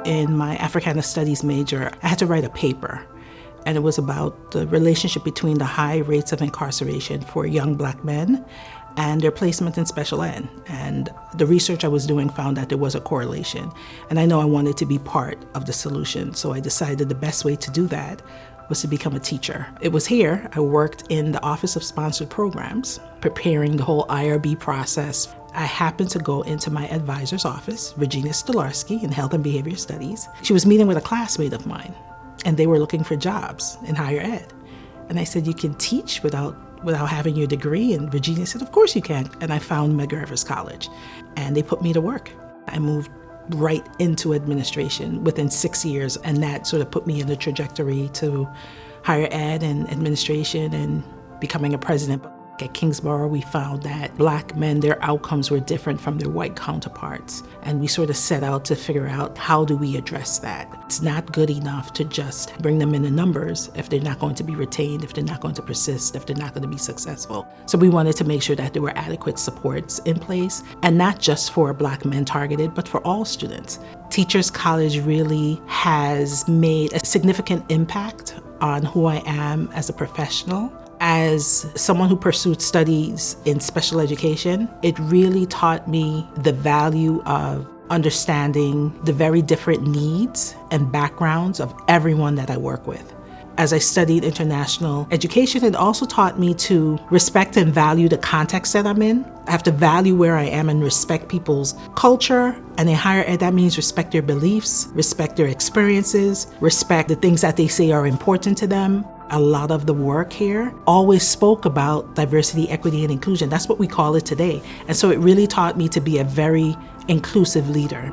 in my Africana Studies major, I had to write a paper. And it was about the relationship between the high rates of incarceration for young Black men and their placement in special ed. And the research I was doing found that there was a correlation. And I know I wanted to be part of the solution, so I decided the best way to do that was to become a teacher. It was here I worked in the Office of Sponsored Programs, preparing the whole IRB process. I happened to go into my advisor's office, Regina Stolarski, in Health and Behavior Studies. She was meeting with a classmate of mine, and they were looking for jobs in higher ed. And I said, you can teach without having your degree? And Regina said, of course you can. And I found Medgar College, and they put me to work. I moved right into administration within 6 years, and that sort of put me in the trajectory to higher ed and administration and becoming a president. At Kingsborough, we found that Black men, their outcomes were different from their white counterparts. And we sort of set out to figure out, how do we address that? It's not good enough to just bring them in the numbers if they're not going to be retained, if they're not going to persist, if they're not going to be successful. So we wanted to make sure that there were adequate supports in place, and not just for Black men targeted, but for all students. Teachers College really has made a significant impact on who I am as a professional. As someone who pursued studies in special education, it really taught me the value of understanding the very different needs and backgrounds of everyone that I work with. As I studied international education, it also taught me to respect and value the context that I'm in. I have to value where I am and respect people's culture. And in higher ed, that means respect their beliefs, respect their experiences, respect the things that they say are important to them. A lot of the work here always spoke about diversity, equity, and inclusion. That's what we call it today. And so it really taught me to be a very inclusive leader.